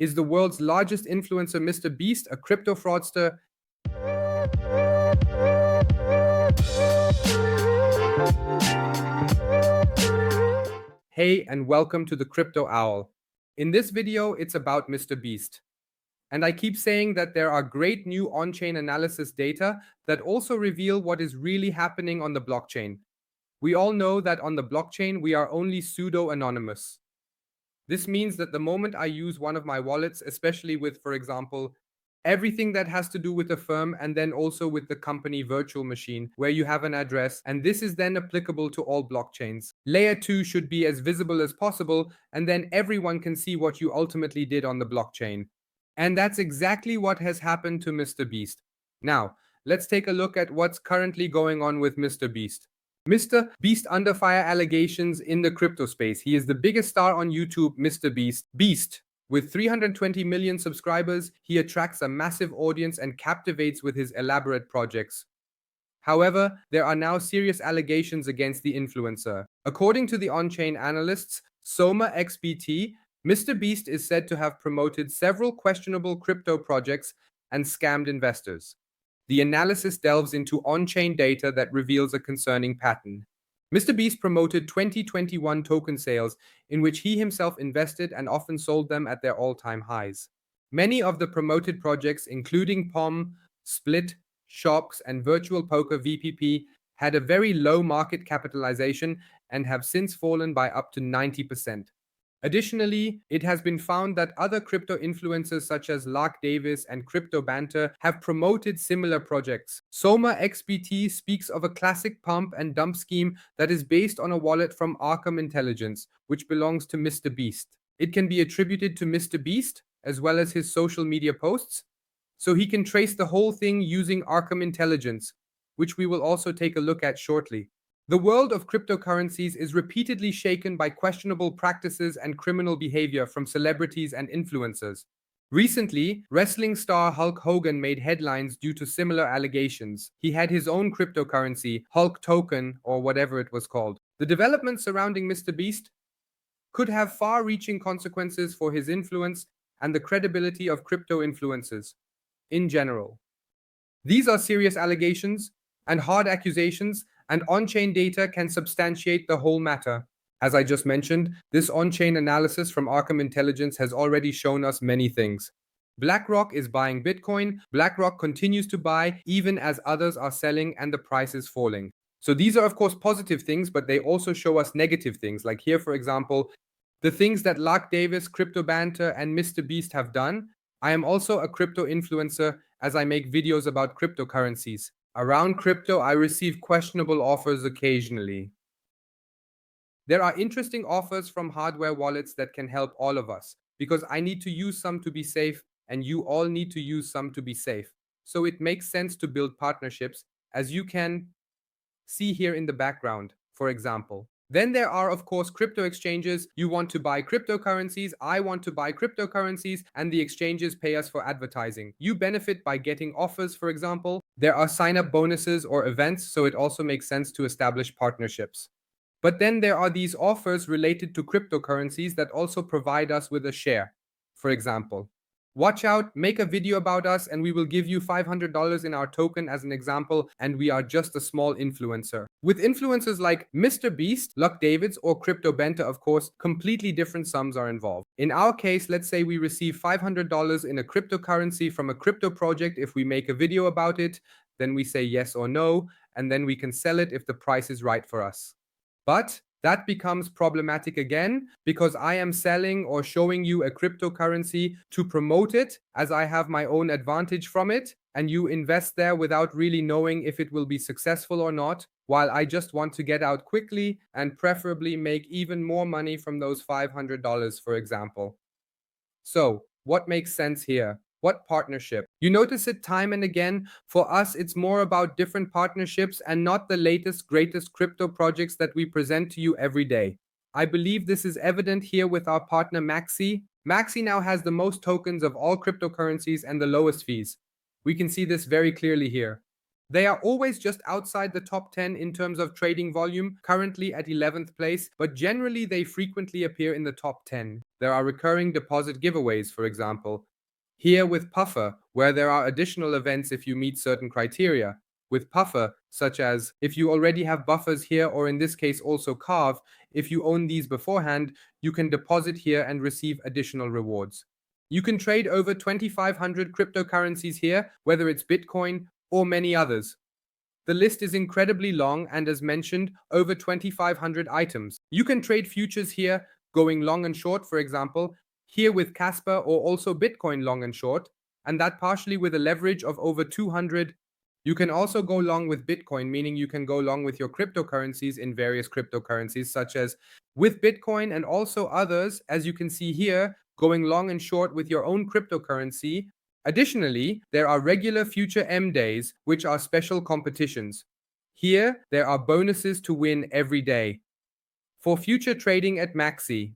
Is the world's largest influencer Mr. Beast a crypto fraudster? Hey, and welcome to the Crypto Owl. In this video, it's about Mr. Beast. And I keep saying that there are great new on-chain analysis data that also reveal what is really happening on the blockchain. We all know that on the blockchain, we are only pseudo-anonymous. This means that the moment I use one of my wallets, especially with, for example, everything that has to do with the firm and then also with the company virtual machine where you have an address, and this is then applicable to all blockchains. Layer 2 should be as visible as possible, and then everyone can see what you ultimately did on the blockchain. And that's exactly what has happened to Mr. Beast. Now, let's take a look at what's currently going on with Mr. Beast. Mr. Beast under fire allegations in the crypto space. He is the biggest star on YouTube, Mr. Beast. With 320 million subscribers, he attracts a massive audience and captivates with his elaborate projects. However, there are now serious allegations against the influencer. According to the on-chain analysts, Soma XBT, Mr. Beast is said to have promoted several questionable crypto projects and scammed investors. The analysis delves into on-chain data that reveals a concerning pattern. Mr. Beast promoted 2021 token sales in which he himself invested and often sold them at their all-time highs. Many of the promoted projects, including POM, Split, Shops, and Virtual Poker VPP, had a very low market capitalization and have since fallen by up to 90%. Additionally, it has been found that other crypto influencers such as Lark Davis and Crypto Banter have promoted similar projects. Soma XBT speaks of a classic pump and dump scheme that is based on a wallet from Arkham Intelligence, which belongs to Mr. Beast. It can be attributed to Mr. Beast, as well as his social media posts, so he can trace the whole thing using Arkham Intelligence, which we will also take a look at shortly. The world of cryptocurrencies is repeatedly shaken by questionable practices and criminal behavior from celebrities and influencers. Recently, wrestling star Hulk Hogan made headlines due to similar allegations. He had his own cryptocurrency, Hulk Token, or whatever it was called. The developments surrounding Mr. Beast could have far-reaching consequences for his influence and the credibility of crypto influencers in general. These are serious allegations and hard accusations, and on-chain data can substantiate the whole matter. As I just mentioned, this on-chain analysis from Arkham Intelligence has already shown us many things. BlackRock is buying Bitcoin. BlackRock continues to buy even as others are selling and the price is falling. So these are of course positive things, but they also show us negative things. Like here, for example, the things that Lark Davis, Crypto Banter, and Mr. Beast have done. I am also a crypto influencer as I make videos about cryptocurrencies. Around crypto, I receive questionable offers occasionally. There are interesting offers from hardware wallets that can help all of us, because I need to use some to be safe, and you all need to use some to be safe. So it makes sense to build partnerships, as you can see here in the background, for example. Then there are, of course, crypto exchanges. You want to buy cryptocurrencies, I want to buy cryptocurrencies, and the exchanges pay us for advertising. You benefit by getting offers, for example. There are sign-up bonuses or events, so it also makes sense to establish partnerships. But then there are these offers related to cryptocurrencies that also provide us with a share, for example. Watch out, make a video about us, and we will give you $500 in our token as an example, and we are just a small influencer. With influencers like Mr. Beast, Luck Davids, or Crypto Benta, of course, completely different sums are involved. In our case, let's say we receive $500 in a cryptocurrency from a crypto project. If we make a video about it, then we say yes or no, and then we can sell it if the price is right for us. But that becomes problematic again because I am selling or showing you a cryptocurrency to promote it as I have my own advantage from it, and you invest there without really knowing if it will be successful or not, while I just want to get out quickly and preferably make even more money from those $500, for example. So, what makes sense here? What partnership? You notice it time and again. For us, it's more about different partnerships and not the latest, greatest crypto projects that we present to you every day. I believe this is evident here with our partner Maxi. Maxi now has the most tokens of all cryptocurrencies and the lowest fees. We can see this very clearly here. They are always just outside the top 10 in terms of trading volume, currently at 11th place, but generally they frequently appear in the top 10. There are recurring deposit giveaways, for example. Here with Puffer, where there are additional events if you meet certain criteria. With Puffer, such as if you already have buffers here, or in this case also Carve, if you own these beforehand, you can deposit here and receive additional rewards. You can trade over 2,500 cryptocurrencies here, whether it's Bitcoin or many others. The list is incredibly long and, as mentioned, over 2,500 items. You can trade futures here, going long and short, for example, here with Casper or also Bitcoin long and short, and that partially with a leverage of over 200. You can also go long with Bitcoin, meaning you can go long with your cryptocurrencies in various cryptocurrencies, such as with Bitcoin and also others, as you can see here, going long and short with your own cryptocurrency. Additionally, there are regular future M days, which are special competitions. Here, there are bonuses to win every day. For future trading at Maxi,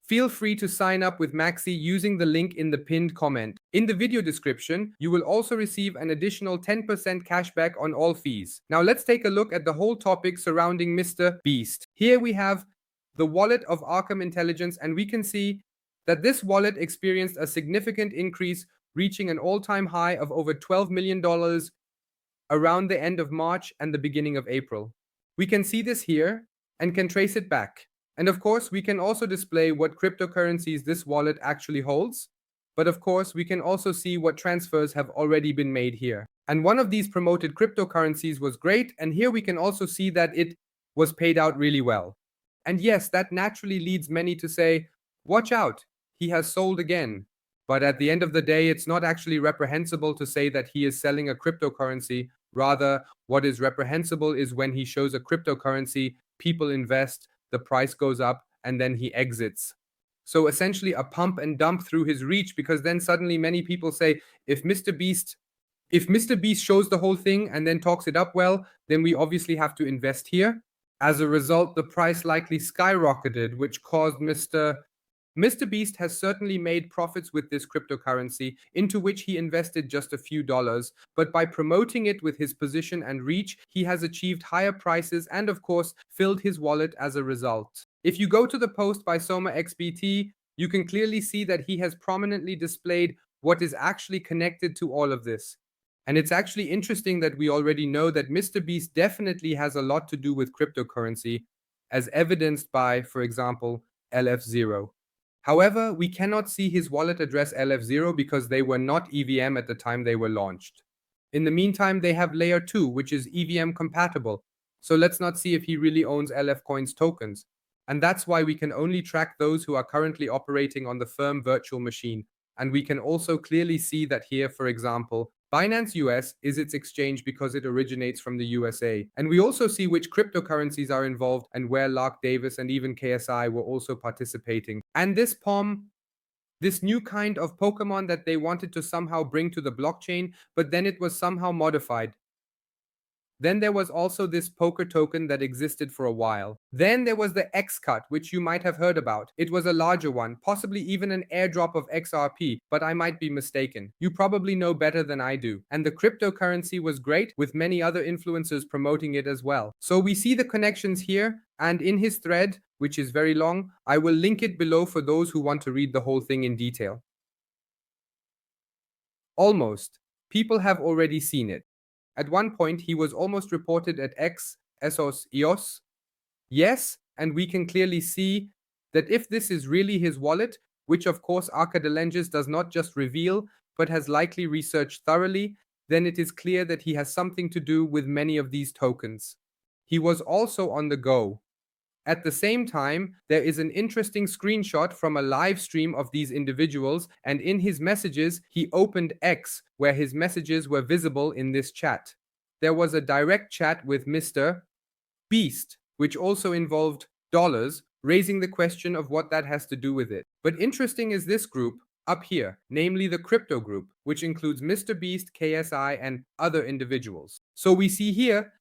feel free to sign up with Maxi using the link in the pinned comment. In the video description, you will also receive an additional 10% cashback on all fees. Now let's take a look at the whole topic surrounding Mr. Beast. Here we have the wallet of Arkham Intelligence, and we can see that this wallet experienced a significant increase, reaching an all-time high of over $12 million around the end of March and the beginning of April. We can see this here and can trace it back. And of course, we can also display what cryptocurrencies this wallet actually holds. But of course, we can also see what transfers have already been made here. And one of these promoted cryptocurrencies was great, and here we can also see that it was paid out really well. And yes, that naturally leads many to say, watch out, he has sold again. But at the end of the day, it's not actually reprehensible to say that he is selling a cryptocurrency. Rather, what is reprehensible is when he shows a cryptocurrency, people invest, the price goes up, and then he exits. So essentially a pump and dump through his reach, because then suddenly many people say, if Mr. Beast shows the whole thing and then talks it up well, then we obviously have to invest here. As a result, the price likely skyrocketed, which caused Mr. Beast has certainly made profits with this cryptocurrency, into which he invested just a few dollars, but by promoting it with his position and reach, he has achieved higher prices and, of course, filled his wallet as a result. If you go to the post by Soma XBT, you can clearly see that he has prominently displayed what is actually connected to all of this. And it's actually interesting that we already know that Mr. Beast definitely has a lot to do with cryptocurrency, as evidenced by, for example, LF0. However, we cannot see his wallet address LF0 because they were not EVM at the time they were launched. In the meantime, they have layer 2, which is EVM compatible. So let's not see if he really owns LF Coins tokens. And that's why we can only track those who are currently operating on the firm virtual machine. And we can also clearly see that here, for example, Binance US is its exchange because it originates from the USA. And we also see which cryptocurrencies are involved and where Lark Davis and even KSI were also participating. And this POM, this new kind of Pokemon that they wanted to somehow bring to the blockchain, but then it was somehow modified. Then there was also this poker token that existed for a while. Then there was the X-Cut, which you might have heard about. It was a larger one, possibly even an airdrop of XRP, but I might be mistaken. You probably know better than I do. And the cryptocurrency was great, with many other influencers promoting it as well. So we see the connections here, and in his thread, which is very long, I will link it below for those who want to read the whole thing in detail. Almost. People have already seen it. At one point, he was almost reported at X, Esos, EOS. Yes, and we can clearly see that if this is really his wallet, which of course Arca de Lenges does not just reveal, but has likely researched thoroughly, then it is clear that he has something to do with many of these tokens. He was also on the go. At the same time, there is an interesting screenshot from a live stream of these individuals, and in his messages, he opened X, where his messages were visible in this chat. There was a direct chat with Mr. Beast, which also involved dollars, raising the question of what that has to do with it. But interesting is this group up here, namely the crypto group, which includes Mr. Beast, KSI, and other individuals. So we see here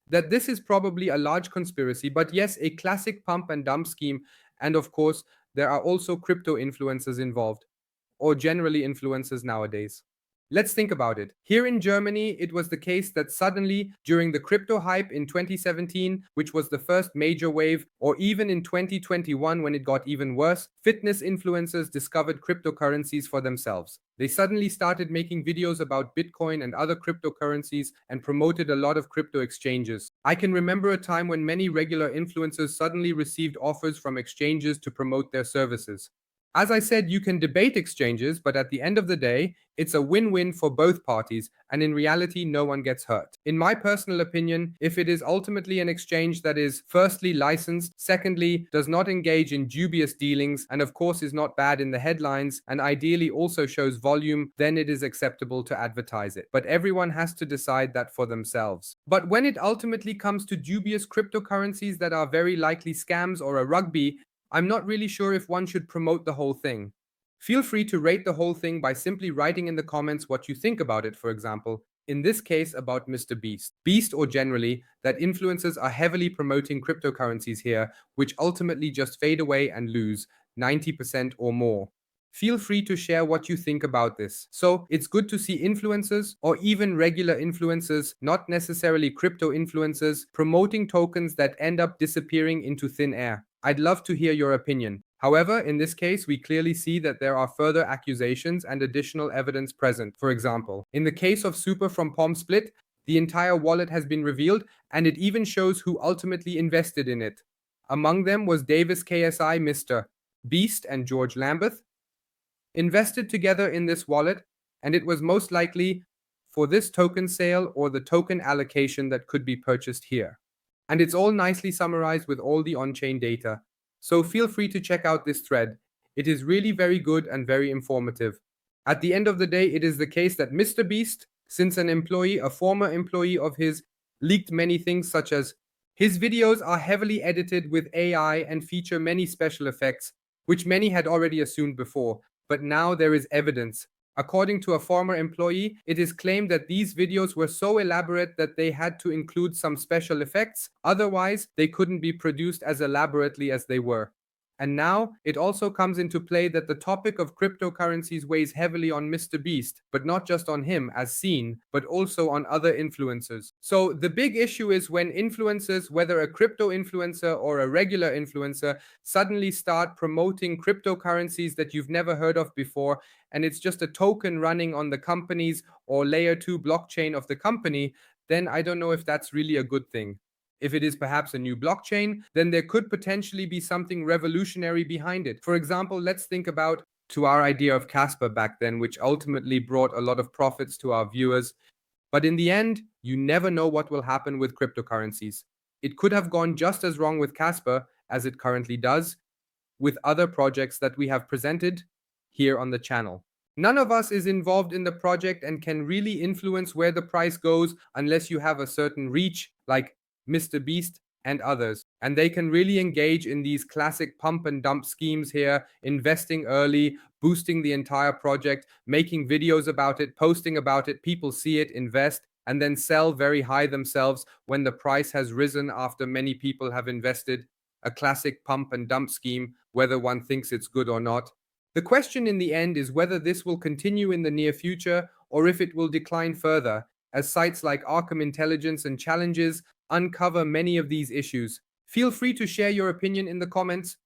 that this is probably a large conspiracy, but yes, a classic pump and dump scheme. And of course, there are also crypto influencers involved, or generally influencers nowadays. Let's think about it. Here in Germany, it was the case that suddenly, during the crypto hype in 2017, which was the first major wave, or even in 2021 when it got even worse, fitness influencers discovered cryptocurrencies for themselves. They suddenly started making videos about Bitcoin and other cryptocurrencies and promoted a lot of crypto exchanges. I can remember a time when many regular influencers suddenly received offers from exchanges to promote their services. As I said, you can debate exchanges, but at the end of the day, it's a win-win for both parties, and in reality, no one gets hurt. In my personal opinion, if it is ultimately an exchange that is firstly licensed, secondly, does not engage in dubious dealings, and of course is not bad in the headlines, and ideally also shows volume, then it is acceptable to advertise it. But everyone has to decide that for themselves. But when it ultimately comes to dubious cryptocurrencies that are very likely scams or a rugby, I'm not really sure if one should promote the whole thing. Feel free to rate the whole thing by simply writing in the comments what you think about it, for example. In this case, about Mr. Beast. Beast, or generally, that influencers are heavily promoting cryptocurrencies here, which ultimately just fade away and lose 90% or more. Feel free to share what you think about this. So, it's good to see influencers, or even regular influencers, not necessarily crypto influencers, promoting tokens that end up disappearing into thin air. I'd love to hear your opinion. However, in this case, we clearly see that there are further accusations and additional evidence present. For example, in the case of Super from Palm Split, the entire wallet has been revealed, and it even shows who ultimately invested in it. Among them was Davis KSI, Mr. Beast, and George Lambeth, invested together in this wallet, and it was most likely for this token sale or the token allocation that could be purchased here. And it's all nicely summarized with all the on-chain data. So feel free to check out this thread. It is really very good and very informative. At the end of the day, it is the case that Mr. Beast, since an employee, a former employee of his, leaked many things such as his videos are heavily edited with AI and feature many special effects, which many had already assumed before, but now there is evidence. According to a former employee, it is claimed that these videos were so elaborate that they had to include some special effects, otherwise, they couldn't be produced as elaborately as they were. And now, it also comes into play that the topic of cryptocurrencies weighs heavily on Mr. Beast, but not just on him, as seen, but also on other influencers. So, the big issue is when influencers, whether a crypto influencer or a regular influencer, suddenly start promoting cryptocurrencies that you've never heard of before, and it's just a token running on the company's or layer 2 blockchain of the company, then I don't know if that's really a good thing. If it is perhaps a new blockchain, then there could potentially be something revolutionary behind it. For example, let's think about to our idea of Casper back then, which ultimately brought a lot of profits to our viewers. But in the end, you never know what will happen with cryptocurrencies. It could have gone just as wrong with Casper as it currently does with other projects that we have presented here on the channel. None of us is involved in the project and can really influence where the price goes unless you have a certain reach, like Mr. Beast and others. And they can really engage in these classic pump and dump schemes here, investing early, boosting the entire project, making videos about it, posting about it, people see it, invest, and then sell very high themselves when the price has risen after many people have invested. A classic pump and dump scheme, whether one thinks it's good or not. The question in the end is whether this will continue in the near future or if it will decline further, as sites like Arkham Intelligence and Challenges uncover many of these issues. Feel free to share your opinion in the comments.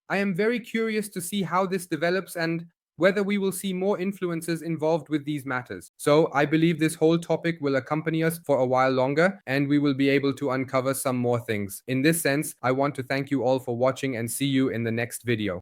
I am very curious to see how this develops and whether we will see more influencers involved with these matters. So I believe this whole topic will accompany us for a while longer and we will be able to uncover some more things. In this sense, I want to thank you all for watching and see you in the next video.